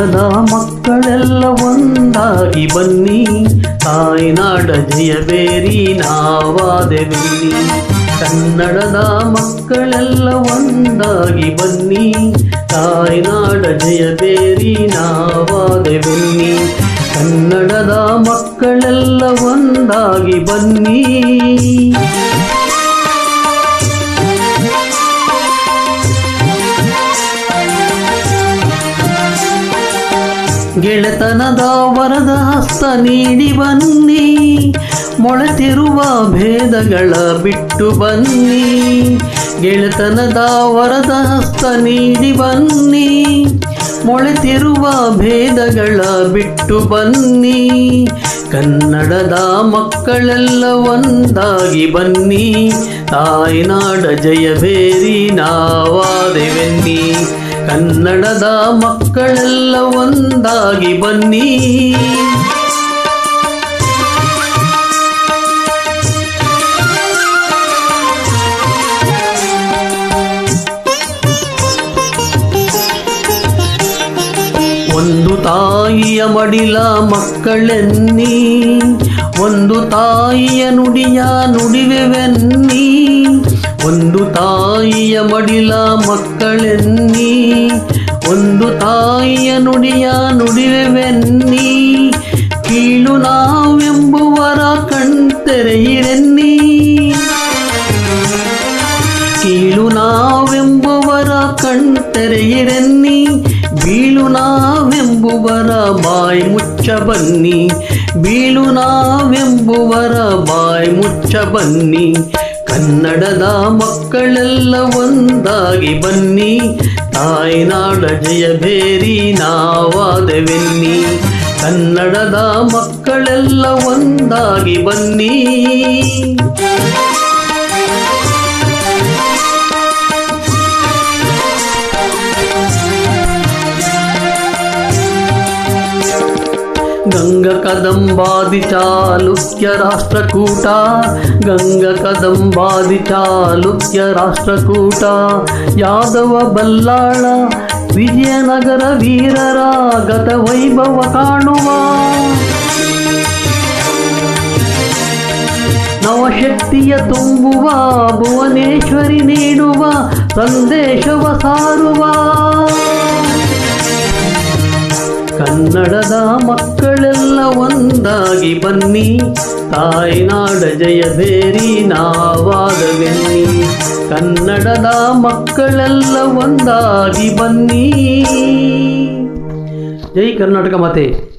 ಕನ್ನಡದ ಮಕ್ಕಳೆಲ್ಲ ಒಂದಾಗಿ ಬನ್ನಿ, ತಾಯ್ನಾಡ ಜಯಬೇರಿ ನಾವಾದೆವೆನ್ನಿ. ಕನ್ನಡದ ಮಕ್ಕಳೆಲ್ಲ ಒಂದಾಗಿ ಬನ್ನಿ, ತಾಯ್ನಾಡ ಜಯಬೇರಿ ನಾವಾದೆವೆನ್ನಿ. ಕನ್ನಡದ ಮಕ್ಕಳೆಲ್ಲ ಒಂದಾಗಿ ಬನ್ನಿ. ಗೆಳೆತನದ ವರದ ಹಸ್ತ ನೀಡಿ ಬನ್ನಿ, ಮೊಳೆತಿರುವ ಭೇದಗಳ ಬಿಟ್ಟು ಬನ್ನಿ. ಗೆಳೆತನದ ವರದ ಹಸ್ತ ನೀಡಿ ಬನ್ನಿ, ಮೊಳೆತಿರುವ ಭೇದಗಳ ಬಿಟ್ಟು ಬನ್ನಿ. ಕನ್ನಡದ ಮಕ್ಕಳೆಲ್ಲ ಒಂದಾಗಿ ಬನ್ನಿ, ತಾಯ್ನಾಡ ಜಯಬೇರಿ ನಾವಾದೆವೆನ್ನಿ. ಕನ್ನಡದ ಮಕ್ಕಳೆಲ್ಲ ಒಂದಾಗಿ ಬನ್ನಿ. ಒಂದು ತಾಯಿಯ ಮಡಿಲ ಮಕ್ಕಳೆನ್ನಿ, ಒಂದು ತಾಯಿಯ ನುಡಿಯ ನುಡಿವೆವೆನ್ನಿ. ಒಂದು ತಾಯಿಯ ಮಡಿಲ ಮಕ್ಕಳೆನ್ನಿ, ಒಂದು ತಾಯಿಯ ನುಡಿಯ ನುಡಿವೆವೆನ್ನಿ. ಕೀಳು ನಾವೆಂಬುವರ ಕಣ್ತೆರೆಯಿರೆನ್ನಿ, ಕೀಳು ನಾವೆಂಬುವರ ಕಣ್ತೆರೆಯಿರೆನ್ನಿ. ಬೀಳು ನಾವೆಂಬುವರ ಬಾಯಿ ಮುಚ್ಚ ಬನ್ನಿ, ಬೀಳು ನಾವೆಂಬುವರ ಬಾಯಿ ಮುಚ್ಚ ಬನ್ನಿ. ಕನ್ನಡದ ಮಕ್ಕಳೆಲ್ಲ ಒಂದಾಗಿ ಬನ್ನಿ, ತಾಯ್ನಾಡ ಜಯಬೇರಿ ನಾವಾದೆವೆನ್ನಿ. ಕನ್ನಡದ ಮಕ್ಕಳೆಲ್ಲ ಒಂದಾಗಿ ಬನ್ನಿ. ಗಂಗ ಕದಂಬಾದಿ ಚಾಲುಕ್ಯ ರಾಷ್ಟ್ರಕೂಟ, ಗಂಗ ಕದಂಬಾದಿ ಚಾಲುಕ್ಯ ರಾಷ್ಟ್ರಕೂಟ. ಯಾದವ ಬಲ್ಲಾಳ ವಿಜಯನಗರ ವೀರರ ಗತ ವೈಭವ ಕಾಣುವ, ನವಶಕ್ತಿಯ ತುಂಬುವ ಭುವನೇಶ್ವರಿ ನೀಡುವ ಸಂದೇಶವ ಸಾರುವ. ಕನ್ನಡದ ಮಕ್ಕಳೆಲ್ಲ ಒಂದಾಗಿ ಬನ್ನಿ, ತಾಯ್ನಾಡ ಜಯಬೇರಿ ನಾವಾದವೆನ್ನಿ. ಕನ್ನಡದ ಮಕ್ಕಳೆಲ್ಲ ಒಂದಾಗಿ ಬನ್ನಿ. ಜೈ ಕರ್ನಾಟಕ ಮಾತೆ.